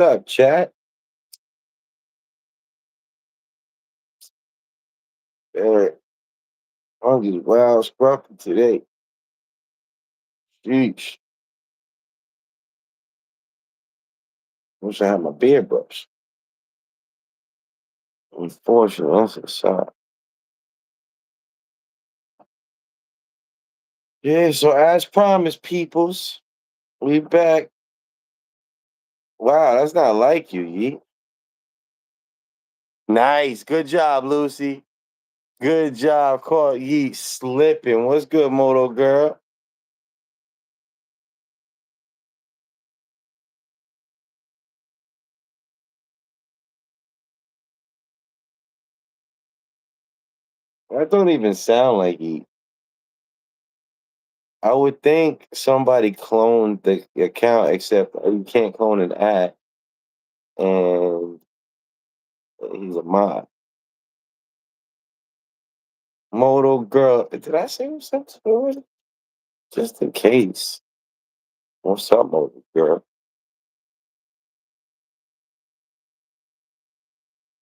Up, chat? Man, I'm just wild scruffy today. Sheesh. Wish I had my beard brush. Unfortunately, that's a sign. Yeah, so as promised, peoples, we back. Wow, that's not like you, Yeet. Nice. Good job, Lucy. Good job. Caught Yeet slipping. What's good, Moto girl? That don't even sound like Yeet. I would think somebody cloned the account, except you can't clone an ad, and he's a mod. Moto girl. Did I say something already? Just in case. What's up, Moto girl?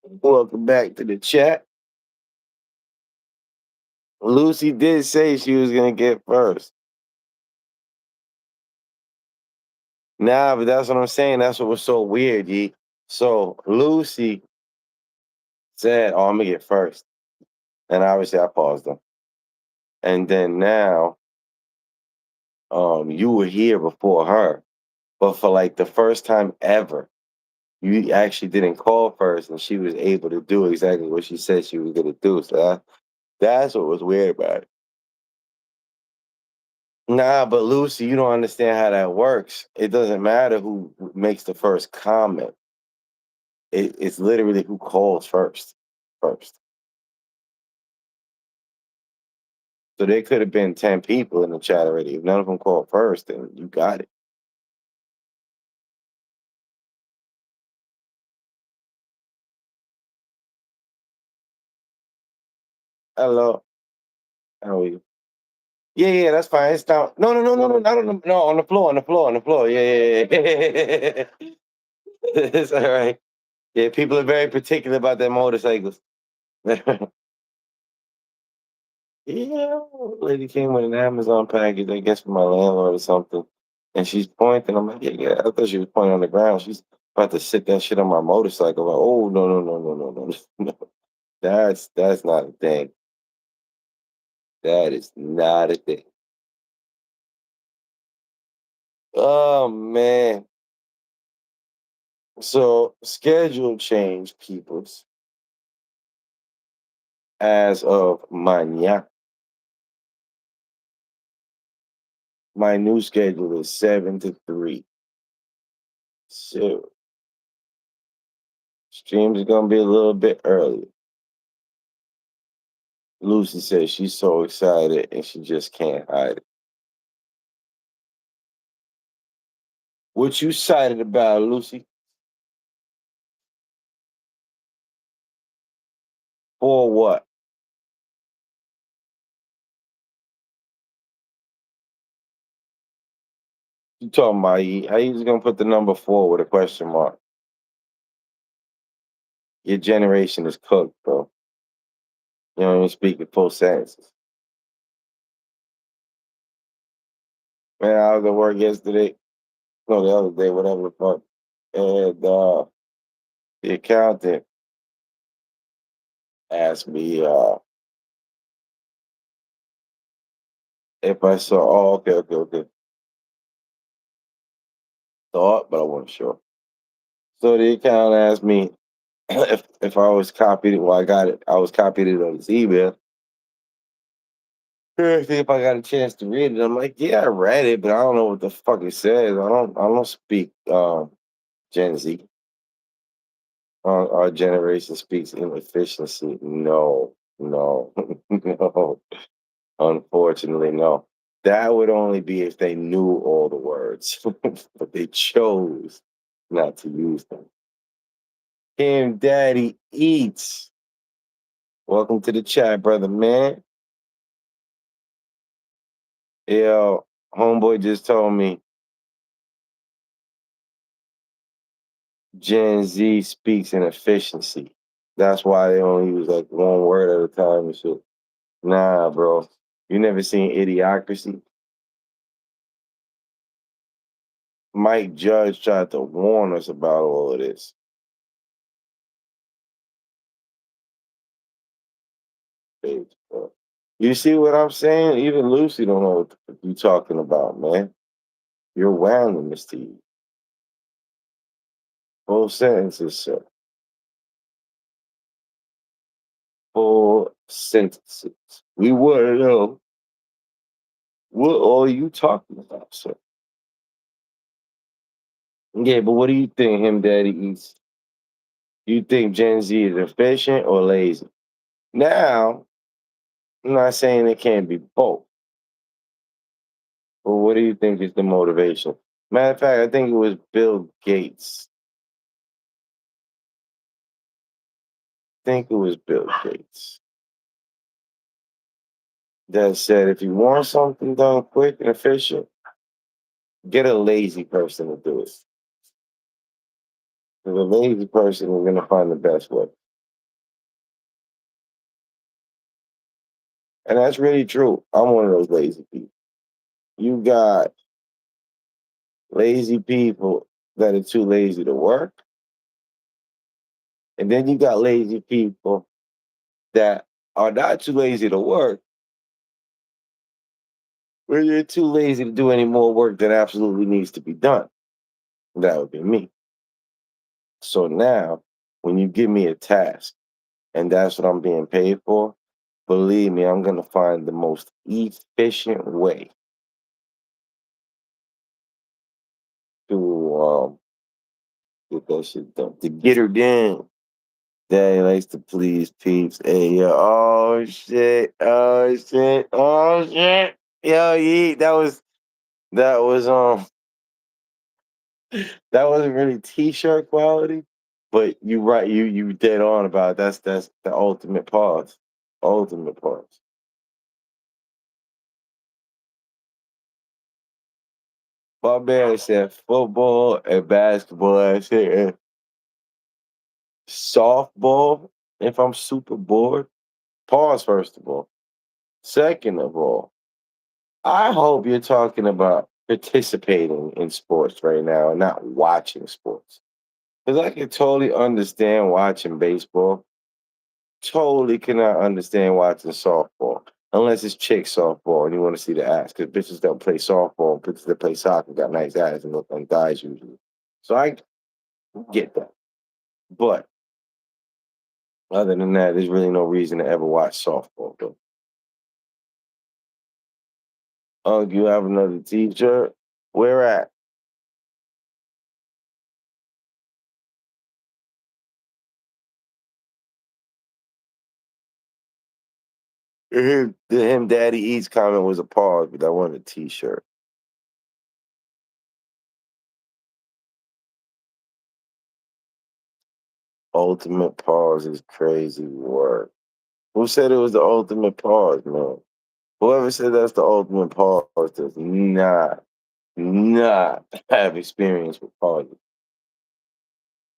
Welcome back to the chat. Lucy did say she was gonna get first. Nah, but that's what I'm saying. That's what was so weird, Ye. So Lucy said, "Oh, I'm gonna get first," and obviously I paused them. And then now, you were here before her, but for like the first time ever, you actually didn't call first, and she was able to do exactly what she said she was gonna do. So that's what was weird about it. Nah, but Lucy, you don't understand how that works. It doesn't matter who makes the first comment. It's literally who calls first. First. So there could have been 10 people in the chat already. If none of them called first, then you got it. Hello. How are you? Yeah, yeah, that's fine. It's down. No, no, no, no, no, not on the no, on the floor, on the floor, on the floor. Yeah, yeah, yeah. It's all right. Yeah, people are very particular about their motorcycles. Yeah, lady came with an Amazon package, I guess, for my landlord or something. And she's pointing. I'm like, yeah, yeah. I thought she was pointing on the ground. She's about to sit that shit on my motorcycle. Like, oh no, no, no, no, no, no, no. That's not a thing. That is not a thing. Oh man. So schedule change, peoples. As of mañana, my new schedule is 7 to 3. So streams are gonna be a little bit early. Lucy says she's so excited and she just can't hide it. What you excited about, Lucy? For what? You talking about? How you just gonna put the number 4 with a question mark? Your generation is cooked, bro. You don't even speak in full sentences. Man, I was at work yesterday. No, the other day, whatever the fuck. And the accountant asked me if I saw. Oh, okay, okay, okay. Thought, but I wasn't sure. So the accountant asked me if I was copied. Well, I got it. I was copied it on his email. See if I got a chance to read it. I'm like, yeah, I read it, but I don't know what the fuck it says. I don't speak Gen Z. Our generation speaks inefficiency. No, no, no. Unfortunately, no. That would only be if they knew all the words, but they chose not to use them. Kim Daddy Eats. Welcome to the chat, brother man. Yo, homeboy just told me Gen Z speaks in efficiency. That's why they only use like one word at a time and shit. Nah, bro. You never seen Idiocracy? Mike Judge tried to warn us about all of this. Bitch, bro. You see what I'm saying? Even Lucy don't know what the fuck you talking about, man. You're wilding, Miss T. Full sentences, sir. Full sentences. We want to know what are you talking about, sir? Yeah, but what do you think him daddy eats? You think Gen Z is efficient or lazy? Now, I'm not saying it can't be both, but what do you think is the motivation? Matter of fact, I think it was Bill Gates. I think it was Bill Gates that said if you want something done quick and efficient, get a lazy person to do it. 'Cause a lazy person is gonna find the best way. And that's really true. I'm one of those lazy people. You got lazy people that are too lazy to work, and then you got lazy people that are not too lazy to work, but you're too lazy to do any more work that absolutely needs to be done. That would be me. So now, when you give me a task and that's what I'm being paid for, believe me, I'm gonna find the most efficient way to get that shit done, to get her done. Daddy likes to please peeps. Hey, yo, oh shit, oh shit, oh shit. Yo, yeet, that was that wasn't really t-shirt quality, but you right, you dead on about it. That's the ultimate pause. Ultimate pause. My man said football and basketball. I said softball if I'm super bored. Pause first of all. Second of all, I hope you're talking about participating in sports right now and not watching sports. Because I can totally understand watching baseball. Totally cannot understand watching softball. Unless it's chick softball and you want to see the ass. Because bitches that play softball, bitches that play soccer got nice ass and look like guys usually. So I get that. But other than that, there's really no reason to ever watch softball, though. You have another t-shirt? Where at? The him daddy eats comment was a pause, but I wanted a t-shirt. Ultimate pause is crazy work. Who said it was the ultimate pause, man? Whoever said that's the ultimate pause does not have experience with pauses.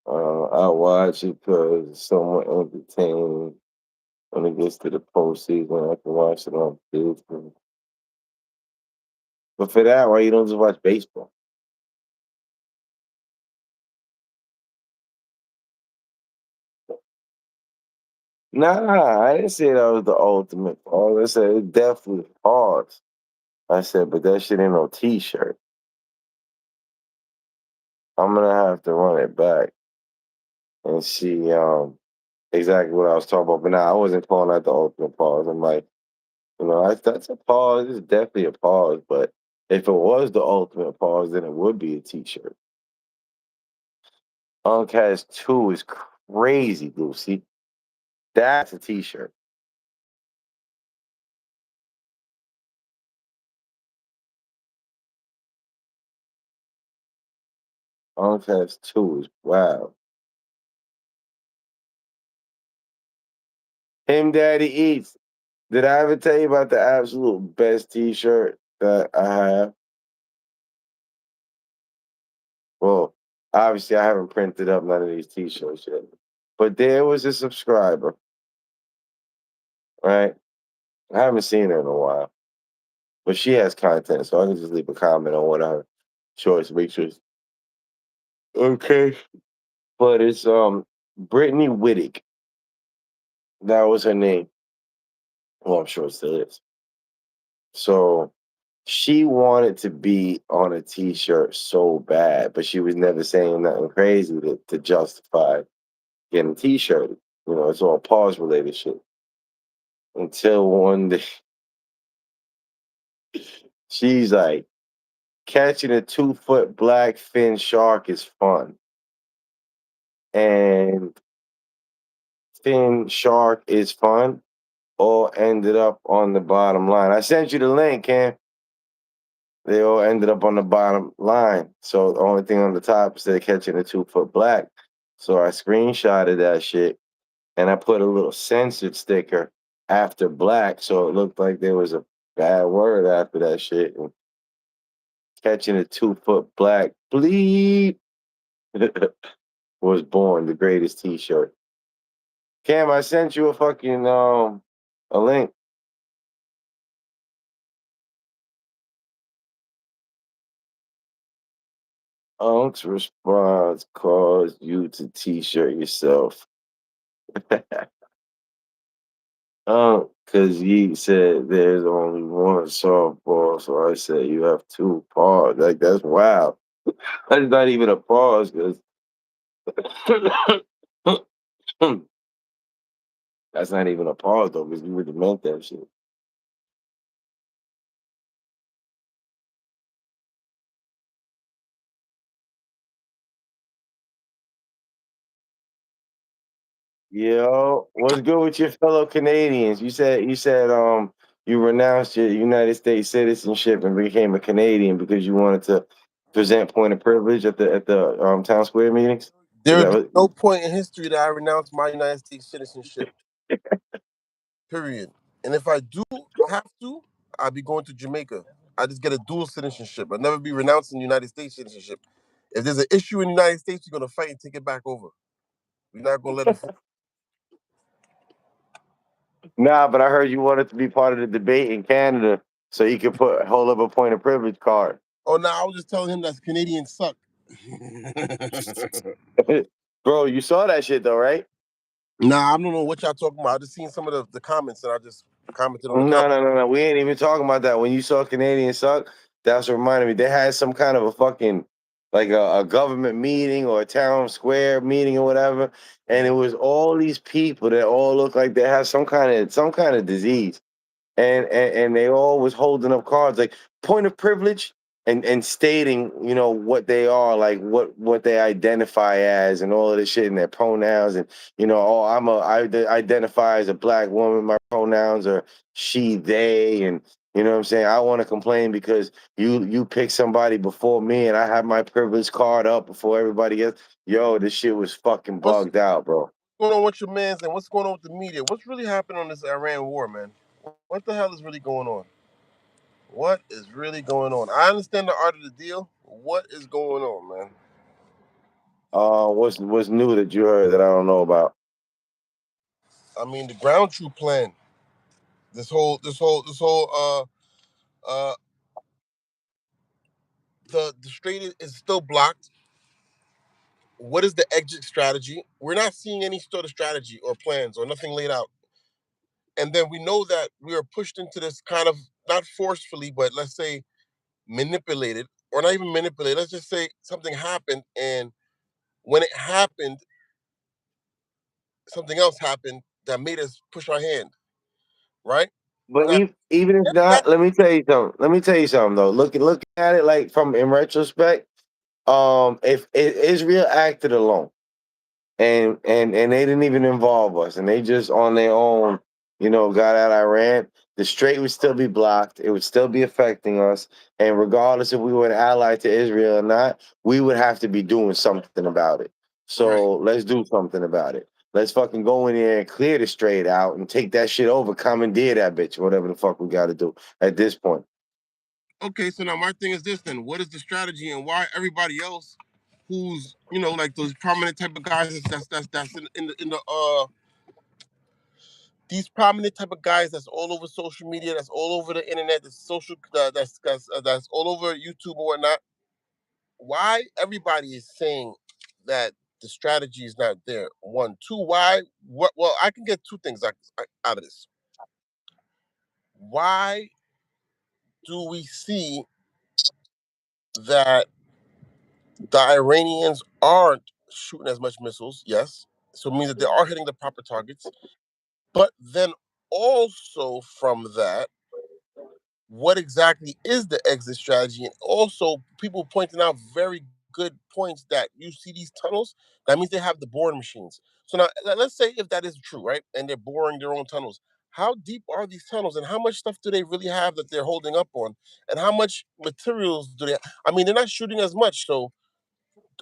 I watch it because it's somewhat entertaining. When it gets to the postseason, I can watch it on Disney. But for that, why you don't just watch baseball? Nah, I didn't say that was the ultimate pause. I said it definitely pause. I said, but that shit ain't no t-shirt. I'm gonna have to run it back and see exactly what I was talking about. But now I wasn't calling that the ultimate pause. I'm like, that's a pause. It's definitely a pause. But if it was the ultimate pause, then it would be a t-shirt. Unc has two is crazy, Lucy. That's a t-shirt. Unc has two is wow. Him Daddy Eats. Did I ever tell you about the absolute best t-shirt that I have? Well, Obviously, I haven't printed up none of these T-shirts yet, but there was a subscriber, right? I haven't seen her in a while, but she has content, so I can just leave a comment on what her choice makes. Okay, but it's Brittany Whittick. That was her name. Well, I'm sure it still is. So she wanted to be on a T-shirt so bad, but she was never saying nothing crazy to justify getting T-shirted. You know, it's all pause related shit. Until one day, she's like, catching a 2 foot black fin shark is fun. And fin shark is fun all ended up on the bottom line. I sent you the link, Cam. They all ended up on the bottom line. So the only thing on the top is they're catching a 2 foot black. So I screenshotted that shit and I put a little censored sticker after black. So it looked like there was a bad word after that shit. And catching a 2 foot black bleep was born the greatest t-shirt. Cam, I sent you a fucking a link. Unc's response caused you to t-shirt yourself. Because he said there's only one softball, so I said you have two pause. Like that's wild. That's not even a pause, because that's not even a pause though, because you would have meant that shit. Yo, what's good with your fellow Canadians? You said you renounced your United States citizenship and became a Canadian because you wanted to present point of privilege at the town square meetings. There Is would that be what? no point in history that I renounce my United States citizenship. Period. And if I do have to, I'll be going to Jamaica. I just get a dual citizenship. I'll never be renouncing the United States citizenship. If there's an issue in the United States, we're gonna fight and take it back over. We're not gonna let it. Nah, but I heard you wanted to be part of the debate in Canada so you could hold up a point of privilege card. Oh, no, I was just telling him that Canadians suck. Bro, you saw that shit though, right? Nah, I don't know what y'all talking about. I just seen some of the comments and I just commented on the No, comment. no, no, no. We ain't even talking about that. When you saw Canadians suck, that's what reminded me. They had some kind of a fucking like a government meeting or a town square meeting or whatever, and it was all these people that all look like they have some kind of disease, and they all was holding up cards like point of privilege and stating what they are, like what they identify as and all of this shit and their pronouns, and oh, identify as a black woman, my pronouns are she they, and what I'm saying, I want to complain because you picked somebody before me and I have my privilege card up before everybody else. Yo, this shit was fucking What's bugged out, bro. going on with your mans and what's going on with the media? What's really happening on this Iran war, man? What the hell is really going on? What is really going on? I understand the art of the deal. What is going on, man? What's new that you heard that I don't know about? I mean, the ground troop plan. This whole uh the strait is still blocked. What is the exit strategy? We're not seeing any sort of strategy or plans or nothing laid out. And then we know that we are pushed into this kind of, not forcefully, but let's say manipulated, or not even manipulated. Let's just say something happened, and when it happened, something else happened that made us push our hand, right? But Now, even if that, not, let me tell you something. Let me tell you something though. Look at it like from in retrospect. If Israel acted alone and they didn't even involve us and they just on their own, got out Iran, the strait would still be blocked. It would still be affecting us. And regardless if we were an ally to Israel or not, we would have to be doing something about it. right? So let's do something about it. Let's fucking go in there and clear the strait out and take that shit over, commandeer that bitch, whatever the fuck we gotta do at this point. Okay, so now my thing is this then: what is the strategy, and why everybody else who's like those prominent type of guys that's in the these prominent type of guys that's all over social media, that's all over the internet, that's all over YouTube or whatnot. Why everybody is saying that the strategy is not there? One, two. Why? What? Well, I can get two things out of this. Why do we see that the Iranians aren't shooting as much missiles? Yes, so it means that they are hitting the proper targets. But then also from that, what exactly is the exit strategy? And also, people pointing out very good points that you see these tunnels. That means they have the boring machines. So now, let's say if that is true, right? And they're boring their own tunnels. How deep are these tunnels, and how much stuff do they really have that they're holding up on, and how much materials do they? I mean, they're not shooting as much. So,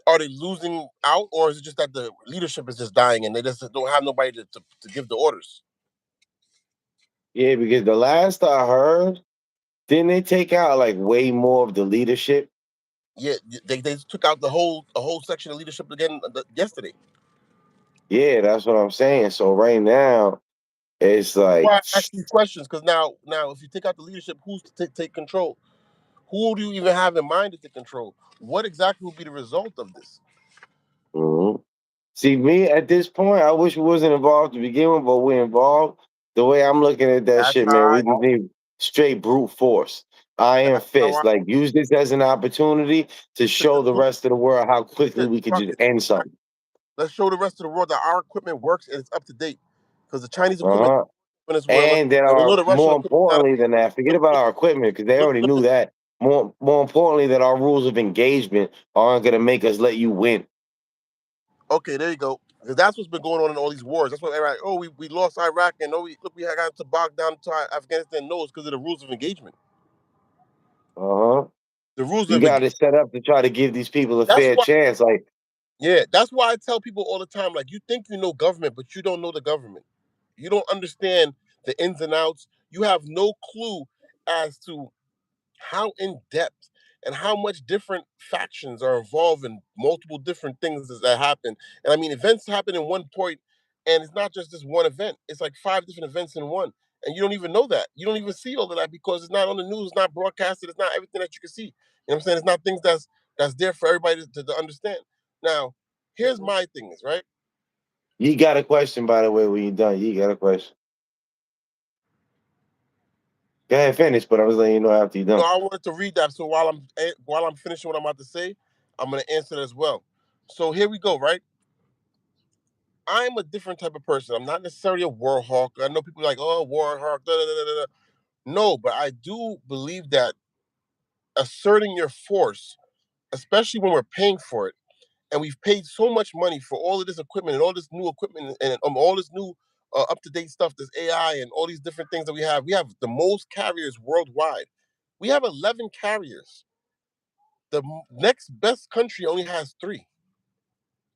are they losing out, or is it just that the leadership is just dying and they just don't have nobody to give the orders? Yeah, because the last I heard, didn't they take out like way more of the leadership? Yeah, they took out the whole section of leadership again yesterday. Yeah, that's what I'm saying. So right now, it's Why like, I ask these questions? Because now, if you take out the leadership, who's to take control? Who do you even have in mind to take control? What exactly will be the result of this? mhm. See, me at this point, I wish we wasn't involved to begin with, but we're involved. The way I'm looking at that That's shit, how man, I. we just need straight brute force. Iron That's how fist. I. Like, use this as an opportunity to show the rest of the world how quickly Shit, we could fuck just it. end something. Let's show the rest of the world that our equipment works and it's up to date. Because the Chinese equipment Uh-huh. in this world, And then and we know our the Russian more equipment is not. importantly than that, forget about our equipment because they Look, already look knew at that. More importantly, that our rules of engagement aren't gonna make us let you win. Okay, there you go. Because that's what's been going on in all these wars. That's what everybody. Oh, we lost Iraq, and oh, we got to bog down to Afghanistan. No, it's because of the rules of engagement. Uh-huh. The rules You of got it engagement. set up to try to give these people a That's fair why. chance. Like, Yeah, that's why I tell people all the time. Like, you think you know government, but you don't know the government. You don't understand the ins and outs. You have no clue as to how in depth and how much different factions are involved in multiple different things that happen. And I mean, events happen in one point, and it's not just this one event. It's like five different events in one, and you don't even know that. You don't even see all of that because it's not on the news, it's not broadcasted, it's not everything that you can see. You know what I'm saying? It's not things that's there for everybody to understand. Now, here's my thing is right. you got a question, by the way, when you're done. You got a question. Go ahead, finish, but I was letting you know after you're No, done. I wanted to read that. So while I'm finishing what I'm about to say, I'm gonna answer it as well. So here we go, right? I'm a different type of person. I'm not necessarily a war hawk. I know people are like, oh, war hawk. Da, da, da, da, da. No, but I do believe that asserting your force, especially when we're paying for it, and we've paid so much money for all of this equipment and all this new equipment and all this new up to date stuff, this AI and all these different things that we have. We have the most carriers worldwide. We have 11 carriers. The next best country only has three.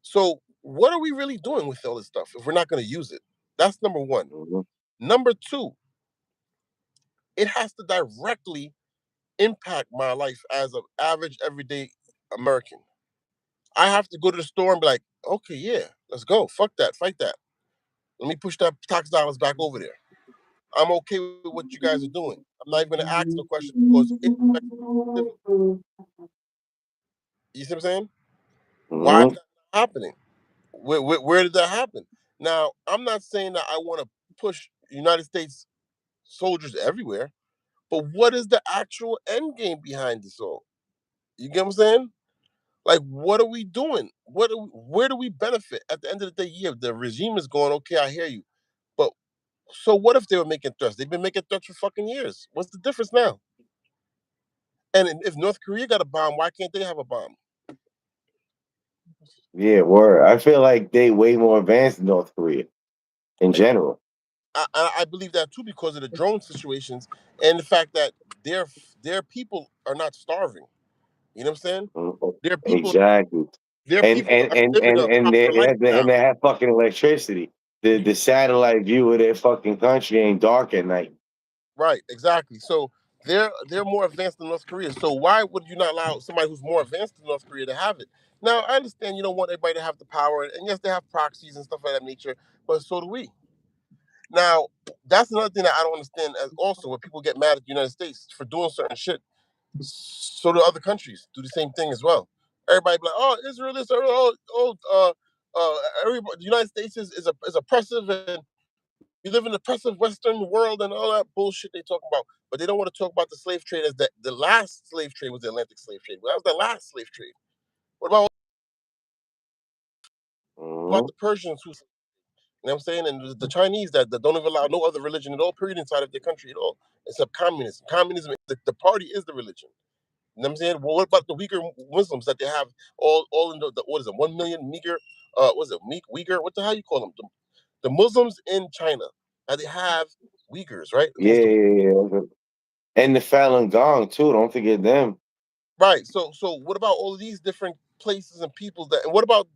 So, what are we really doing with all this stuff if we're not going to use it? That's number one. Mhm. Number two, it has to directly impact my life as an average everyday American. I have to go to the store and be like, okay, yeah, let's go. Fuck that, fight that. Let me push that tax dollars back over there. I'm okay with what you guys are doing. I'm not even gonna ask no questions because it affects me positively. You see what I'm saying? Why is Mhm. that not happening? Where did that happen? Now, I'm not saying that I want to push United States soldiers everywhere, but what is the actual end game behind this all? You get what I'm saying? Like, what are we doing? Where do we benefit? At the end of the day, yeah, the regime is going, okay, I hear you. But so what if they were making threats? They've been making threats for fucking years. What's the difference now? And if North Korea got a bomb, why can't they have a bomb? Yeah, word. I feel like they way more advanced than North Korea in general. I believe that too because of the drone situations and the fact that their their people are not starving. You know what I'm saying? Mhm. Their people, Exactly. their And people and are and living and a and proper they lifestyle. have fucking electricity. The satellite view of their fucking country ain't dark at night. Right, exactly. So they're more advanced than North Korea. So why would you not allow somebody who's more advanced than North Korea to have it? Now I understand you don't want everybody to have the power, and yes, they have proxies and stuff of that nature, but so do we. Now that's another thing that I don't understand. As also, when people get mad at the United States for doing certain shit, so do other countries do the same thing as well. Everybody be like, "Oh, Israel is everybody, the United States is oppressive, and we live in an oppressive Western world, and all that bullshit they talk about." But they don't want to talk about the slave trade as the last slave trade was the Atlantic slave trade. Well, that was the last slave trade. What about Hmm. the Persians who, you know what I'm saying, and the Chinese that don't even allow no other religion at all, period, inside of their country at all, except communism. Communism, the party is the religion. You know what I'm saying? Well, what about the Uyghur Muslims that they have all in the what is it, 1 million Uyghur, what is it, Uyghur? What the hell you call them? The Muslims in China that they have Uyghurs, right? I think Yeah, it's the yeah, yeah. And the Falun Gong too. Don't forget them. right. So what about all of these different places and people that? And what about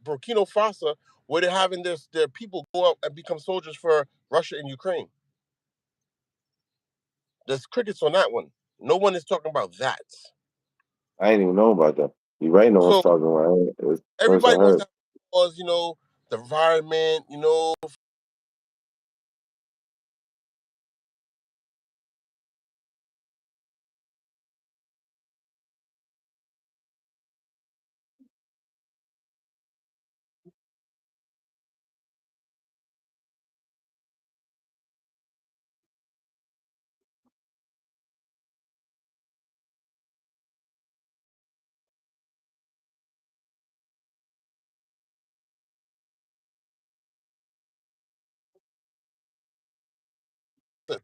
Burkina Faso, where they're having their people go out and become soldiers for Russia and Ukraine? There's crickets on that one. No one is talking about that. I didn't even know about that. You're right. No one's So talking about it. It was the first I everybody wants to heard. have laws, the environment,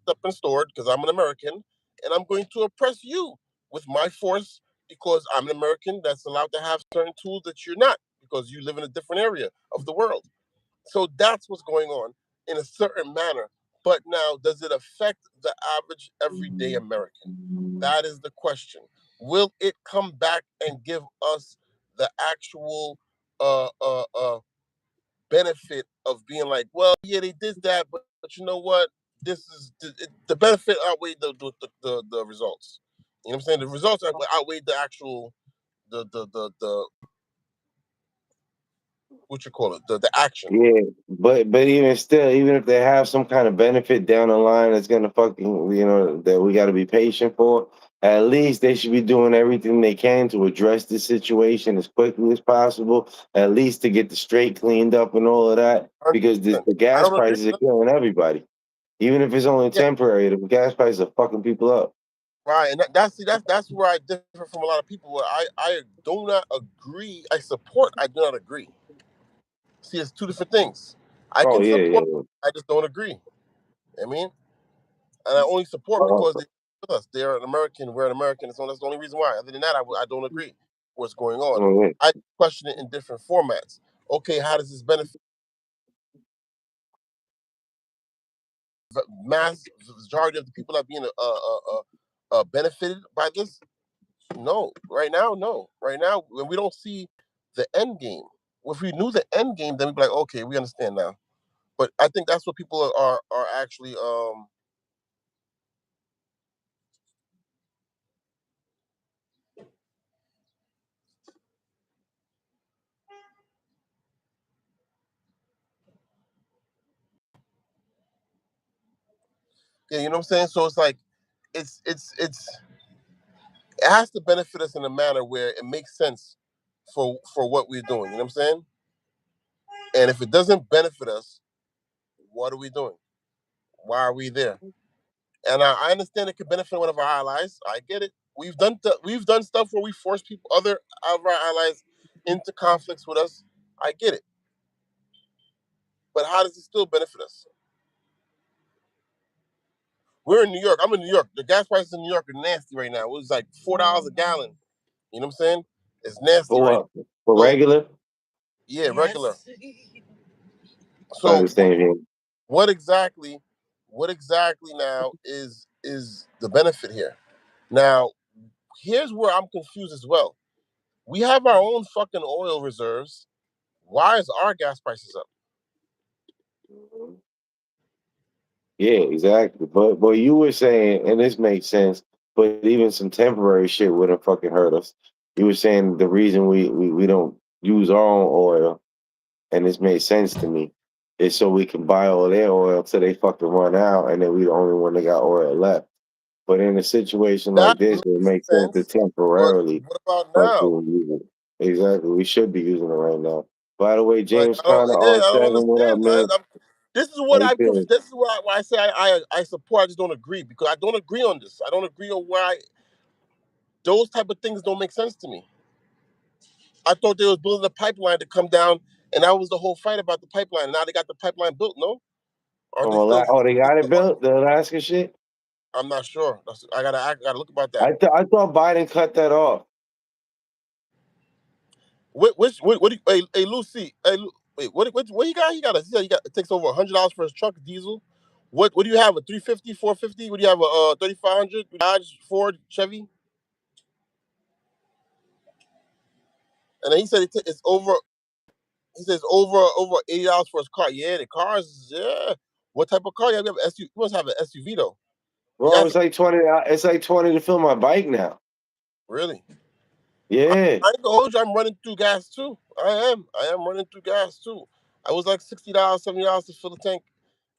up and stored because I'm an American, and I'm going to oppress you with my force because I'm an American that's allowed to have certain tools that you're not because you live in a different area of the world. So that's what's going on in a certain manner. But now, does it affect the average everyday American? That is the question. Will it come back and give us the actual benefit of being like, well, yeah, they did that, but you know what? This is the benefit outweighed the results. You know what I'm saying? The results outweighed the actual the what you call it the action. Yeah, but even still, even if they have some kind of benefit down the line, that's gonna fucking that we got to be patient for. At least they should be doing everything they can to address the situation as quickly as possible. At least to get the strait cleaned up and all of that, because 100%. the I gas don't agree prices with are them. killing everybody. Even if it's only Yeah, temporary, the gas prices are fucking people up. right. And that's where I differ from a lot of people. Where I do not agree. I support. I do not agree. See, it's two different things. I Oh can yeah, support. yeah. I just don't agree. I mean, and I only support because Uh, they're with us. They're an American. We're an American. So that's the only reason why. Other than that, I don't agree what's going on. oh, yeah. I question it in different formats. Okay, how does this benefit the mass majority of the people that are being benefited by this? No, right now, no. Right now, when we don't see the end game. If we knew the end game, then we'd be like, okay, we understand now. But I think that's what people are actually yeah, you know what I'm saying? So it's like it's it has to benefit us in a manner where it makes sense for what we're doing. You know what I'm saying? And if it doesn't benefit us, what are we doing? Why are we there? And I understand it could benefit one of our allies. I get it. We've done stuff where we force people, other of our allies, into conflicts with us. I get it. But how does it still benefit us? We're in New York. I'm in New York. The gas prices in New York are nasty right now. It was like $4 a gallon. You know what I'm saying? It's nasty For right what? For now. So regular? yeah, regular. I So understand here. what exactly what exactly now is the benefit here? Now, here's where I'm confused as well. We have our own fucking oil reserves. Why is our gas prices up? Yeah, exactly. But you were saying, and this makes sense, but even some temporary shit wouldn't fucking hurt us. you were saying the reason we don't use our own oil, and this made sense to me, is so we can buy all their oil till they fucking run out, and then we the only one that got oil left. But in a situation That like this, it makes makes sense to sense. But temporarily what about now? fucking use it. Exactly. We should be using it right now. By the way, Like James I don't, Conner, yeah, I R don't seven, what up, understand. man? This is How what you feeling? This is why I say I support. I just don't agree because I don't agree on this. I don't agree on why those type of things don't make sense to me. I thought they was building a pipeline to come down, and that was the whole fight about the pipeline. Now they got the pipeline built. No, are From they still? Oh, they got it built, the Alaska shit. I'm not sure. I gotta look about that. I thought Biden cut that off. What do hey Lucy, wait, what he got? He said he got it takes over $100 for his truck diesel. What do you have? A 350, 450? What do you have? A 3500 Dodge, Ford, Chevy? And then he said it's over. He says over $80 for his car. Yeah, the cars. Yeah. What type of car? You have an SUV. You must have an SUV though. You Bro, got it's like 20. It's like 20 to fill my bike now. really? Yeah. I ain't gonna hold you. I'm running through gas too. I am. I am running through gas too. I was like $60, $70 to fill the tank,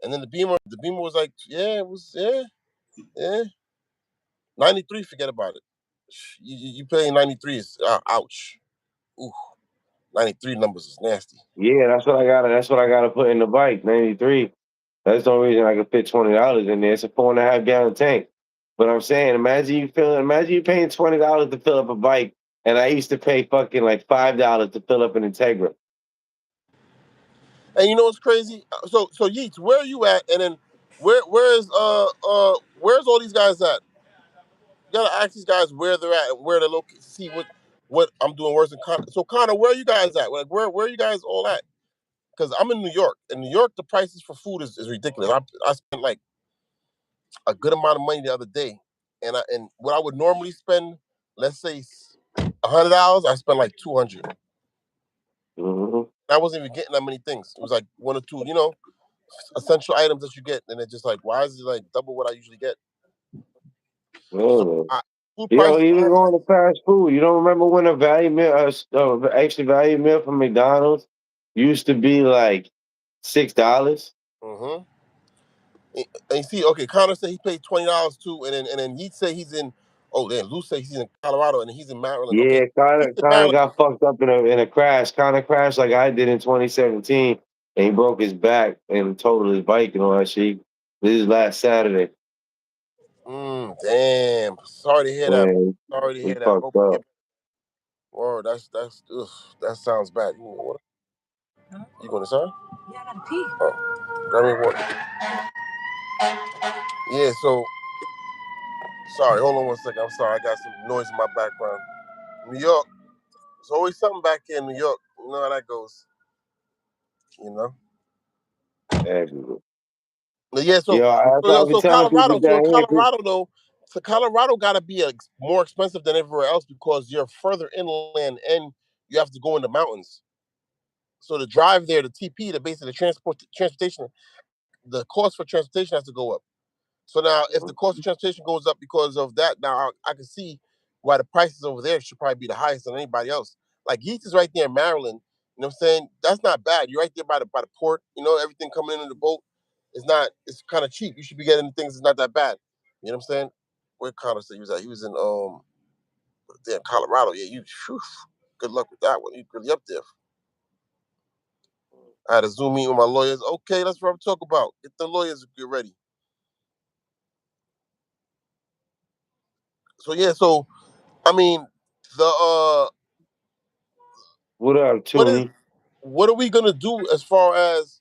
and then the Beamer was like, yeah, it was, yeah, 93. Forget about it. You paying 93 is ouch. Ooh, 93 numbers is nasty. Yeah, that's what I gotta put in the bike, 93. That's the only reason I could fit $20 in there. It's a 4.5 gallon tank. But I'm saying, imagine you paying $20 to fill up a bike, and I used to pay fucking like $5 to fill up an Integra. And you know what's crazy? So Yeats, where are you at? And then where's all these guys at? You gotta ask these guys where they're at and where they're located. See what I'm doing worse than Connor. So Connor, where are you guys at? Like where are you guys all at? Because I'm in New York. In New York, the prices for food is ridiculous. I spent like a good amount of money the other day, and what I would normally spend, let's say $100, I spent like 200. Hmm. I wasn't even getting that many things. It was like one or two, essential items that you get, and it's just like, why is it like double what I usually get? So Yeah. food Yo, prices even are going to fast food. You don't remember when a value meal, extra value meal from McDonald's used to be like $6? mm-hmm. And you see, okay, Connor said he paid $20 too, and then he say he's in. Oh, then Lou say he's in Colorado, and he's in Maryland. Okay, Yeah, he's Connor in Connor Maryland. got fucked up in a crash. Connor crashed like I did in 2017, and he broke his back and totaled his bike and all that shit. This is last Saturday. Damn. Sorry to hear that. Man, Sorry to he hear that. fucked Hope you up. get word. That's ugh, that sounds bad. You want water? You going to sorry? Yeah, I gotta pee. Oh, grab me water. Yeah. So sorry. Hold on one second. I'm sorry. I got some noise in my background. New York. There's always something back here in New York. You know how that goes. You know. Everywhere. But yeah. Yo, I've been So telling people Colorado. So in down here, Colorado though, so Colorado gotta be more expensive than everywhere else because you're further inland and you have to go in the mountains. So the drive there, the TP, the base of the transportation, the cost for transportation has to go up. So now, if the cost of transportation goes up because of that, now I can see why the prices over there should probably be the highest than anybody else. Like Yeats is right there in Maryland. You know what I'm saying? That's not bad. You're right there by the port. You know, everything coming in the boat is not. It's kind of cheap. You should be getting things. It's not that bad. You know what I'm saying? Where Connor said he was at? He was in damn Colorado. Yeah, whew, good luck with that one. You really up there. I had a Zoom meeting with my lawyers. Okay, that's what I'm talking about. Get the lawyers get ready. So yeah, so I mean, the what up, what is Toonie? what are we gonna do as far as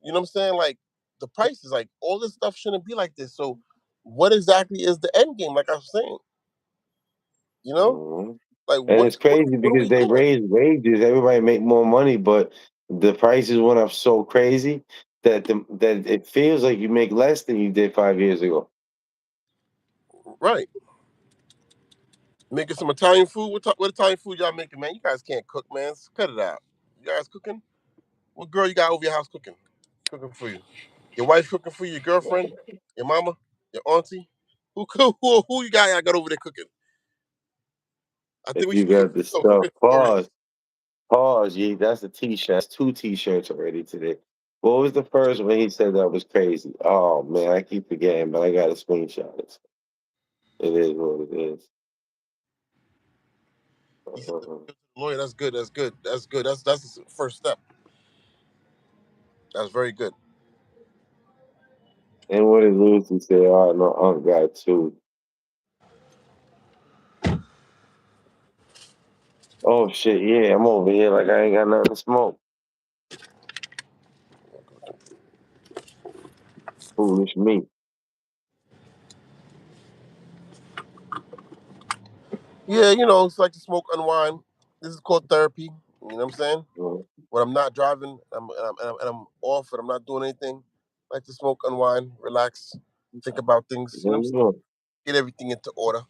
you know what I'm saying? Like the prices, like all this stuff shouldn't be like this. So what exactly is the end game? Like I was saying, you know, Mhm. like And it's crazy what are because we they doing? raised wages. Everybody make more money, but the prices went up so crazy that it feels like you make less than you did 5 years ago. Right, making some Italian food. What Italian food y'all making, man? You guys can't cook, man. Cut it out. You guys cooking? What girl you got over your house cooking? Cooking for you? Your wife cooking for you? Your girlfriend? Your mama? Your auntie? Who you got over there cooking? I think If we you should do got the some stuff, fifth stories. pause. Pause. Yeah, that's a t-shirt. That's two t-shirts already today. What was the first one he said that was crazy? Oh man, I keep forgetting, but I got a screenshot it. It is what it is. He said Uh-uh. the lawyer. That's good. That's good. That's good. That's the first step. That's very good. And what did Lucy say? Oh no, Unc got two. Oh shit, yeah, I'm over here like I ain't got nothing to smoke. Foolish me. Yeah, it's like to smoke, unwind. This is called therapy. You know what I'm saying? Mm, When I'm not driving, and I'm off, and I'm not doing anything, I like to smoke, unwind, relax, think about things. You know what I'm saying? yeah, Get everything into order.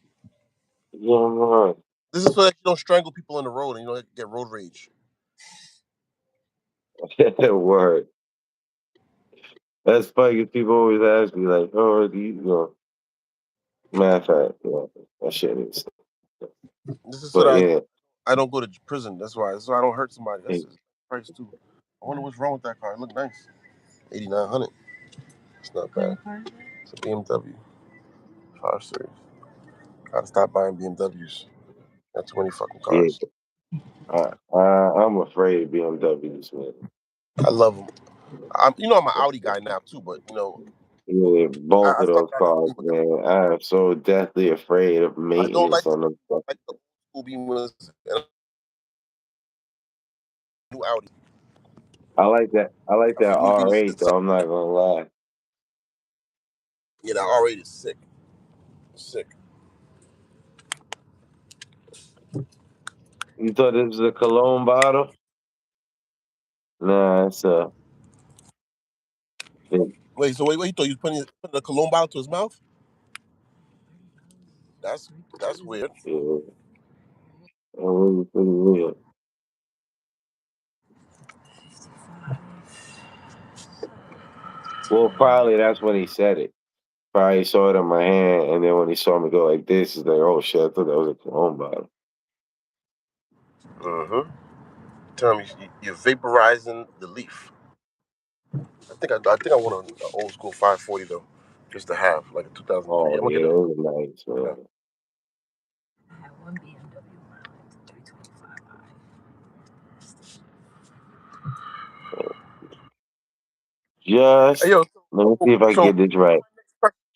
yeah, man. This is so that you don't strangle people on the road and you don't get road rage. Word. That's funny 'cause people always ask me like, "Oh, do matter of fact, yeah, that shit is." This is so But that yeah, I don't go to prison. That's why. So I don't hurt somebody. That's hey, the price too. I wonder what's wrong with that car. It look nice. 8900. It's not bad. It's a BMW 5 Series. Gotta stop buying BMWs. Got too many fucking yeah, cars. I'm afraid of BMWs, man. I love them. I'm an Audi guy now too, but Yeah, both I of fuck those around cars, and become. man. I am so deathly afraid of I don't maintenance like on them. the school Beamers and new Audi. I like that. I like I that feel moving R8 inside. though. I'm not gonna lie. Yeah, that R8 is sick. Sick. You thought this was a cologne bottle? Nah, it's a. It, Wait, so wait, he thought you was putting a cologne bottle to his mouth? That's weird. it was pretty weird. Well, probably that's when he said it. Probably saw it in my hand, and then when he saw me go like this, he's like, "Oh shit, I thought that was a cologne bottle." Mm-hmm. Tell me, you're vaporizing the leaf. I think I want an old school 540 though, just to have like a 2003. Oh I'm gonna yeah, get a. those are nice, man. Hey Just yo, let me see if I so get this right.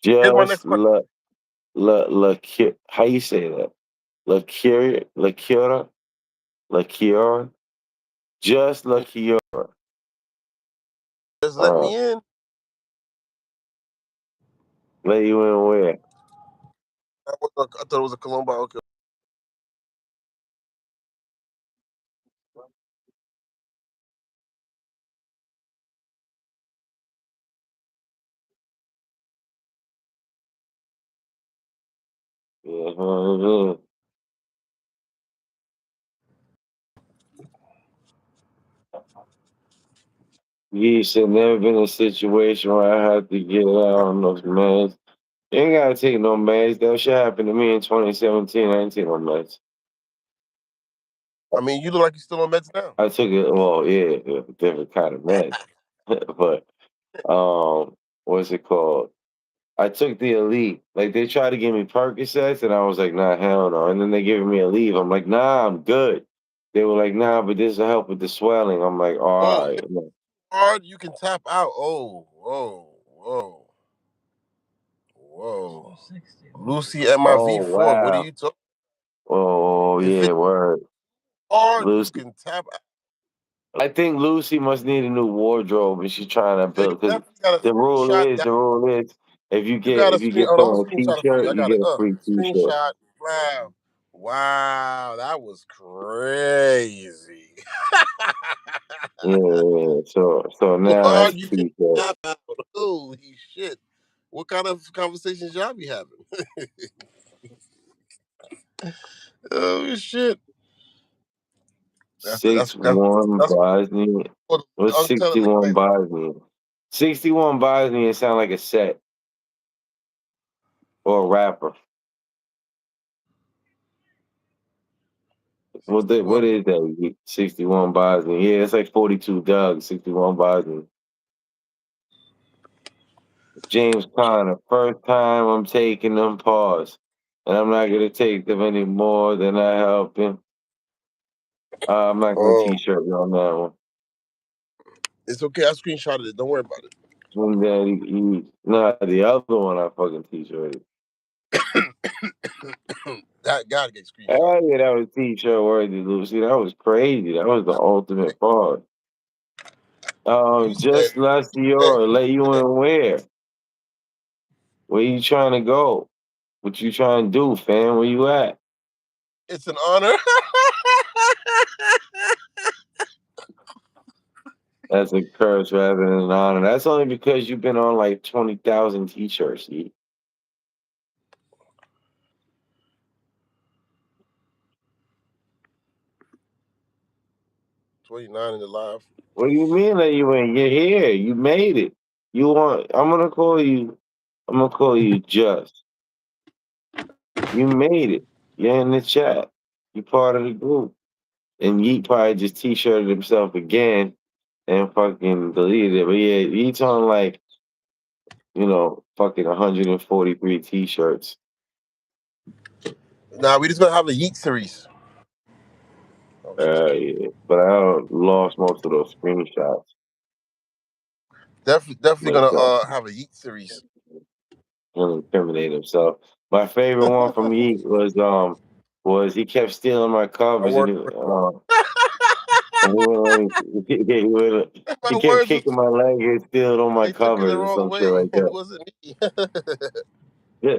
here's my Just next question. how you say that? La cure, la cura, la cure. Just la cure. Just let Uh, me in. let you in where? I thought it was a cologne bottle. Okay. Yeah, you should never been in a situation where I had to get out on those meds. You ain't gotta take no meds. That shit happened to me in 2017. I ain't take no meds. I mean, you look like you're still on meds now. I took it. Well, yeah, a different kind of meds, but what's it called? I took the Elite. Like they tried to give me Percocets, and I was like, nah, hell no. And then they gave me Aleve. I'm like, nah, I'm good. They were like, nah, but this will help with the swelling. I'm like, Oh, all if right. hard, you can tap out. Oh, whoa, whoa, whoa. Lucy at my Oh V4. What are wow. you talking? Oh If yeah, it's word. hard, you Lucy. can tap out. I think Lucy must need a new wardrobe, and she's trying to Yeah, you build. Because definitely got to screenshot that. the rule is, You got a if you screen. get Oh, put I'm gonna on a screenshot it for you. T-shirt, I you got it. get a free T-shirt. Screenshot. Wow. Wow, that was crazy. Yeah, yeah. So now Lord, that's you can T-shirt. tap out. Holy shit. What kind of conversations y'all be having? Oh shit. Six That's one that's buys me. what What's Unc Tell It look 61 like. buys me? 61 buys me and sound like a set or a rapper. What 61. is that? 61 Boston. Yeah, it's like 42 Doug, 61 Boston. James Conner, first time I'm taking them pause. And I'm not gonna take them any more than I help him. I'm not gonna Oh, t-shirt you on that one. it's okay. I screenshotted it. Don't worry about it. And then nah, the other one I fucking t-shirted. That gotta get screenshot. Oh yeah, that was t-shirt worthy, Lucy. That was crazy. That was the ultimate pause. You said, Just last eh, year, let you in where? Where you trying to go? What you trying to do, fam? Where you at? it's an honor. That's a curse rather than an honor. That's only because you've been on like 20,000 t-shirts. E. 29 in the live. What do you mean that you in? You're here. You made it. You want? I'm gonna call you. I'm gonna call you Just. You made it. You're in the chat. You part of the group. And Yeet probably just t-shirted himself again and fucking deleted it. But yeah, Yeet's on like, fucking 143 t-shirts. Nah, we just gonna have a Yeet series. I'm just kidding. Yeah. But I lost most of those screenshots. Definitely But gonna have a Yeet series. he'll incriminate himself. My favorite one from Yeet was he kept stealing my My covers word, and he my kept words was kicking my leg and stealing all my they took it covers the or wrong some shit way. like It that. wasn't me. Yeah.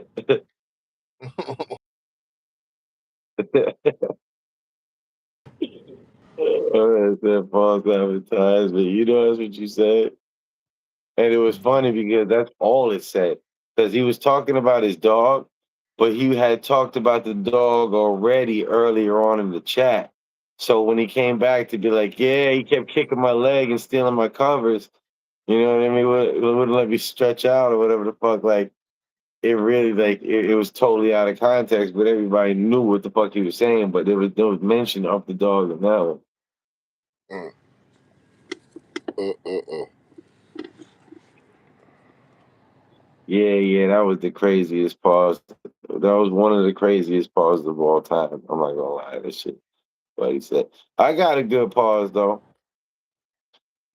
I said false advertisement. You know that's what you said? And it was funny because that's all it said. Because he was talking about his dog, but he had talked about the dog already earlier on in the chat. So when he came back to be like, yeah, he kept kicking my leg and stealing my covers, you know what I mean? It wouldn't let me stretch out or whatever the fuck. Like, it really, like, it was totally out of context, but everybody knew what the fuck he was saying. But there was mention of the dog in that one. Mm, mm, mm, mm. Yeah, yeah, that was the craziest pause. That was one of the craziest pauses of all time. I'm not gonna lie, that shit. But he said, I got a good pause though.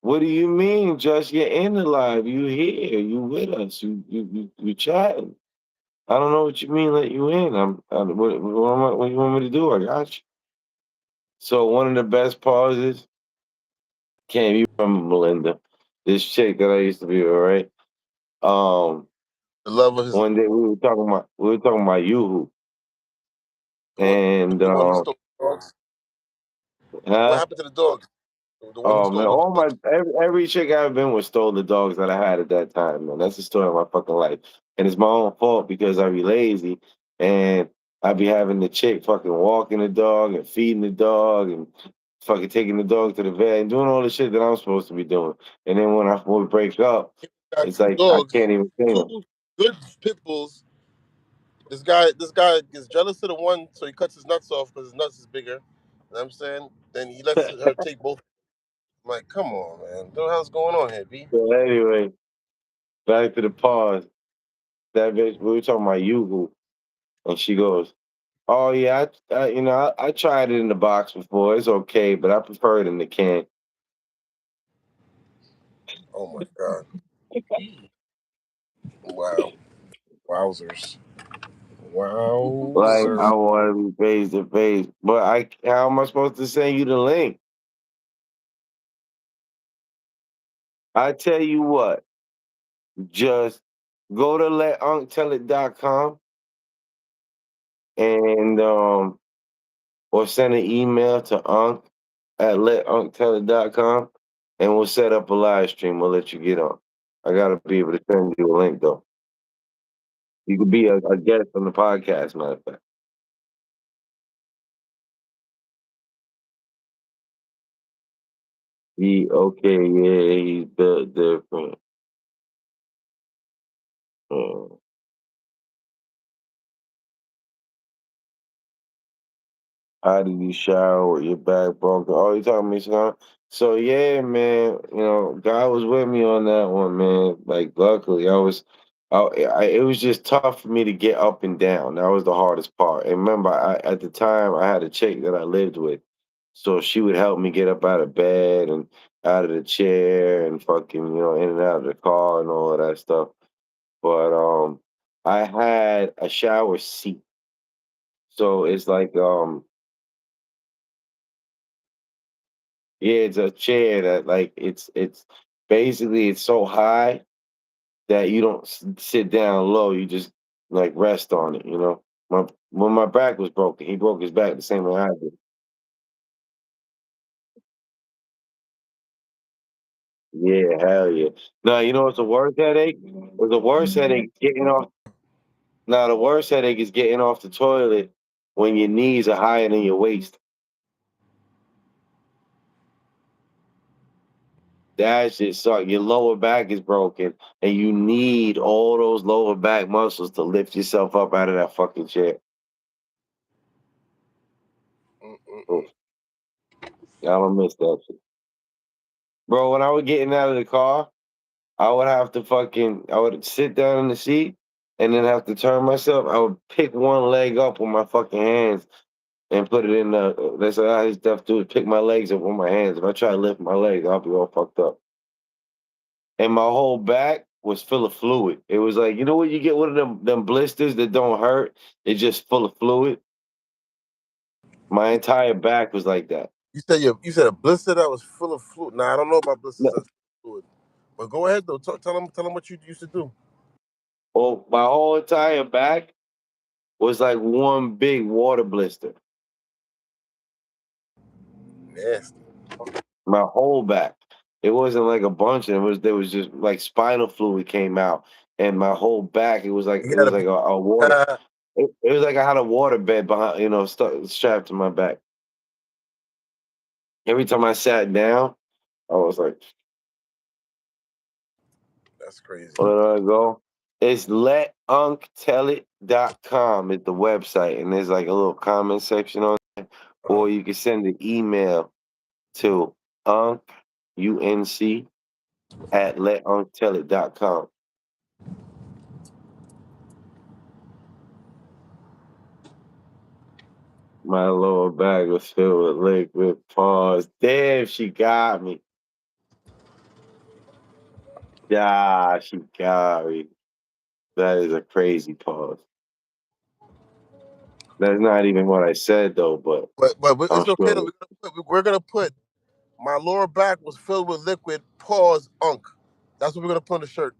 What do you mean, Just? You're in the live. You here. You with us. You chatting. I don't know what you mean. Let you in. What do you want me to do? I got you. So one of the best pauses came. You remember Melinda, this chick that I used to be with, right? Um, The love of his One day we were talking about Yoo-hoo, the one, and the one who stole the dogs. What huh? happened to the dogs? The one who Oh man, stole the all dogs. my every chick I've been with stole the dogs that I had at that time, man. That's the story of my fucking life. And it's my own fault because I be lazy and I be having the chick fucking walking the dog and feeding the dog and fucking taking the dog to the vet and doing all the shit that I'm supposed to be doing. And then when we break up, Got it's two like I dogs, can't even see them. two good pit bulls. This guy gets jealous of the one, so he cuts his nuts off because his nuts is bigger. You know what I'm saying? Then he lets her take both. I'm like, come on, man. What the hell's going on here, B? So anyway, back to the pause. That bitch, we were talking about Yoo-hoo, and she goes, "Oh yeah, I tried it in the box before. It's okay, but I prefer it in the can." Oh my god. Wow. Wowzers. Like I Wowzers. want to be face to face, but how am I supposed to send you the link? I tell you what, just go to letunctellit.com and or send an email to unc@letunctellit.com and we'll set up a live stream. We'll let you get on. I gotta be able to send you a link though. You could be a guest on the podcast, matter of fact. Okay, yeah, he's built different. Uh, How did you shower with your back broken? Oh, you talking to me, son? So yeah, man. God was with me on that one, man. Like, luckily, it was just tough for me to get up and down. That was the hardest part. And remember, at the time, I had a chick that I lived with, so she would help me get up out of bed and out of the chair and fucking, in and out of the car and all of that stuff. But I had a shower seat, so it's like yeah, it's a chair that like it's basically it's so high that you don't sit down low. You just like rest on it. When my back was broken, he broke his back the same way I did. Yeah, hell yeah. Now you know what's the worst headache? The worst headache getting off. Now the worst headache is getting off the toilet when your knees are higher than your waist. That shit suck. Your lower back is broken, and you need all those lower back muscles to lift yourself up out of that fucking chair. Mm-mm-mm. Oof, I don't miss that shit. Bro, when I was getting out of the car, I would sit down in the seat and then have to turn myself. I would pick one leg up with my fucking hands and put it in the. That's what I used to have to do is pick my legs up with my hands. If I try to lift my legs, I'll be all fucked up. And my whole back was full of fluid. It was like, you know when you get one of them blisters that don't hurt, it's just full of fluid. My entire back was like that. You said a blister that was full of fluid. Nah, I don't know about blisters No, that's full of fluid. But go ahead though. Tell them what you used to do. well, my whole entire back was like one big water blister. Nasty. My whole back. It wasn't like a bunch. There was just like spinal fluid came out, and my whole back. You It was gotta like be. a water. It was like I had a water bed behind, strapped to my back. Every time I sat down, I was like, That's crazy. where do I go? It's letunctellit.com is the website, and there's like a little comment section on, Uh-huh. or you can send an email to unc, UNC, at letunctellit.com. My lower back was filled with liquid. Pause. Damn, she got me. Yeah, she got me. That is a crazy pause. That's not even what I said though, but But I'm it's okay though. sure. We're gonna put my lower back was filled with liquid. Pause. Unk. That's what we're gonna put on the shirt.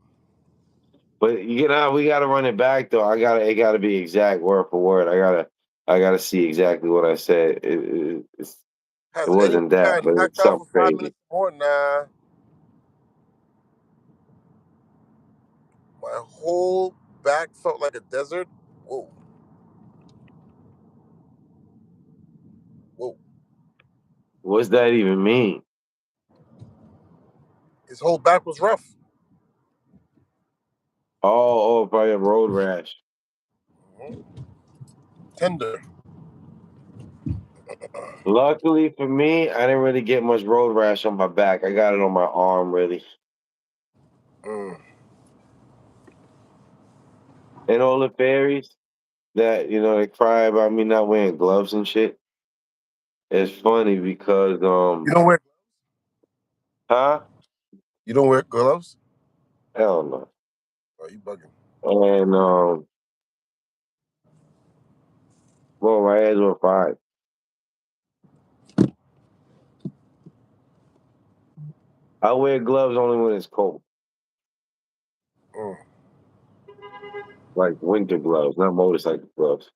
But we gotta run it back though. It gotta be exact word for word. I gotta see exactly what I said. It Has anyone wasn't that, gotten but knocked it's out something for five crazy. minutes or more? Nah. My whole back felt like a desert. Whoa, whoa. What's that even mean? His whole back was rough. Probably a road rash. Mhm. Tender. Luckily for me, I didn't really get much road rash on my back. I got it on my arm, really. Mm. And all the fairies that they cry about me not wearing gloves and shit. It's funny because You don't wear huh? you don't wear gloves? Hell no. Oh, you bugging. And well, my hands were fine. I wear gloves only when it's cold, Mm. like winter gloves, not motorcycle gloves.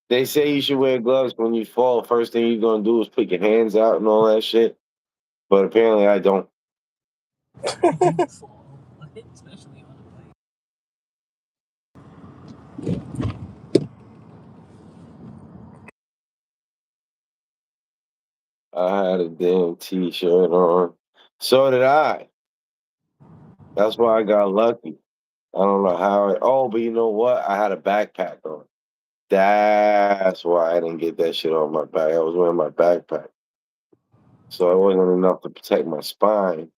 They say you should wear gloves when you fall. First thing you're gonna do is put your hands out and all that shit. But apparently, I don't. I had a damn t-shirt on. So did I. That's why I got lucky. I don't know how. But you know what? I had a backpack on. That's why I didn't get that shit on my back. I was wearing my backpack. So it wasn't enough to protect my spine,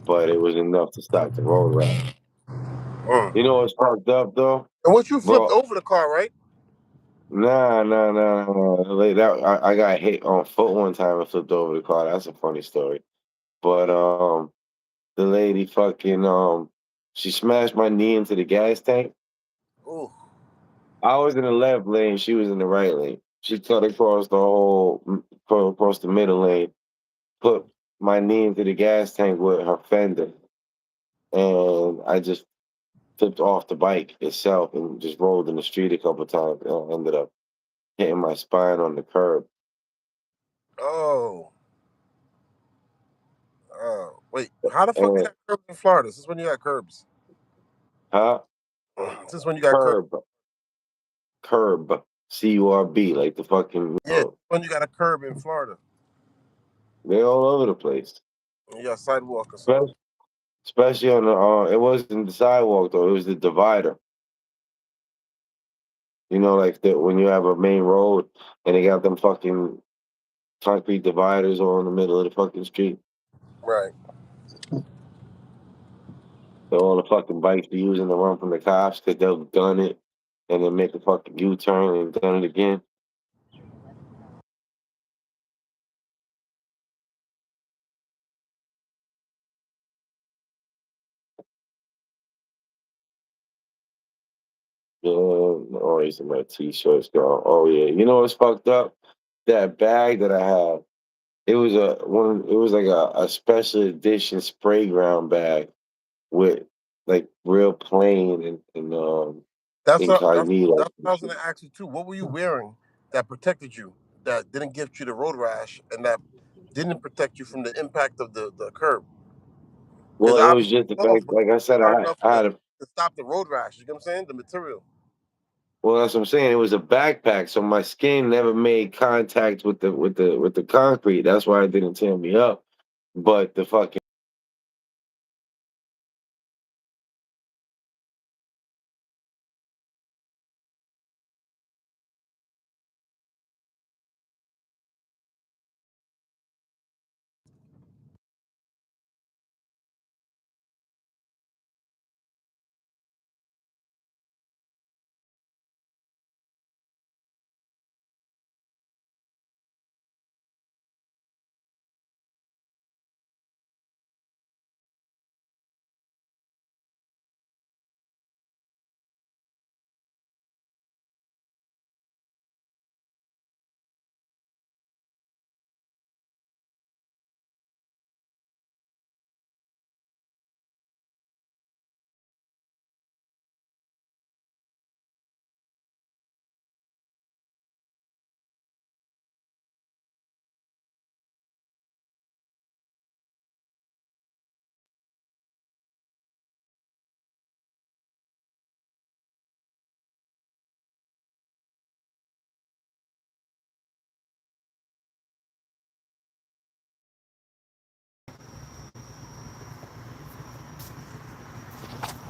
but it was enough to stop the road rash. Mm. You know what's fucked up though? And once you flipped Bro, over the car, right? nah, nah, nah, nah. Like that, I got hit on foot one time and flipped over the car. That's a funny story. But the lady fucking she smashed my knee into the gas tank. Ooh. I was in the left lane, she was in the right lane. She cut across the across the middle lane, put my knee into the gas tank with her fender, and I just flipped off the bike itself and just rolled in the street a couple times. And I ended up hitting my spine on the curb. Oh. Wait. How the fuck you And got curbs in Florida? Since when you got curbs? huh? Since when you got curbs? Curb, curb, CURB, like the fucking. Yeah. When you got a curb in Florida, They all over the place. you got sidewalk or something. Especially, especially on the. It wasn't the sidewalk though. It was the divider. You know, like the when you have a main road and they got them fucking concrete dividers all in the middle of the fucking street. Right. So all the fucking bikes be using to run from the cops because they'll gun it and then make a fucking U-turn and gun it again. Yeah, always in my t-shirts, girl. Oh yeah, you know what's fucked up? That bag that I had, it was a one. It was like a special edition spray ground bag with like real plain and incognito. That's what I was gonna ask you too. What were you wearing that protected you, that didn't give you the road rash, and that didn't protect you from the impact of the curb? Because Well, it was obviously just the clothes fact, were like I said, hard enough I had a. to stop the road rash. You know what I'm saying? The material. Well, that's what I'm saying. It was a backpack, so my skin never made contact with the concrete. That's why it didn't tear me up. But the fucking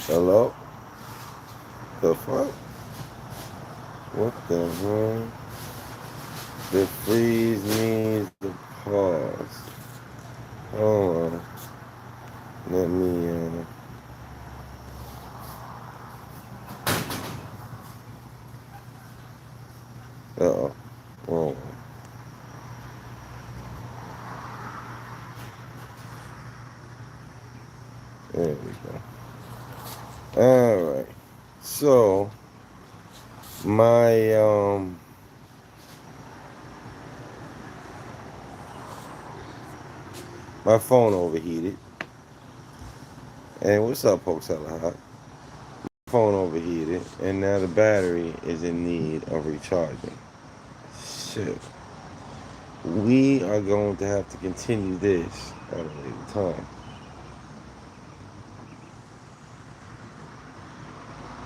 hello, the fuck, what the hell? The freeze means the pause. Hold on, let me. Uh oh, wrong one. There we go. All right. So my my phone overheated. And what's up, folks? Hella hot. Phone overheated, and now the battery is in need of recharging. Shit. We are going to have to continue this at a later time.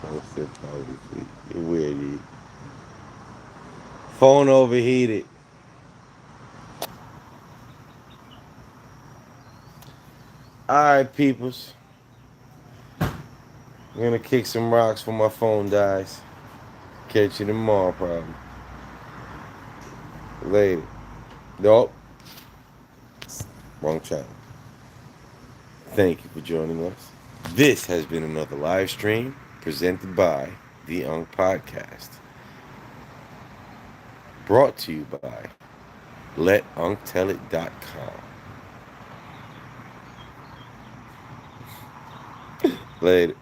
What's it probably? You weird. Phone overheated. All right, peoples. I'm gonna kick some rocks when my phone dies. catch you tomorrow, probably. Later. Nope. Wrong channel. Thank you for joining us. This has been another live stream presented by the Unc Podcast. Brought to you by letunctellit.com. Later.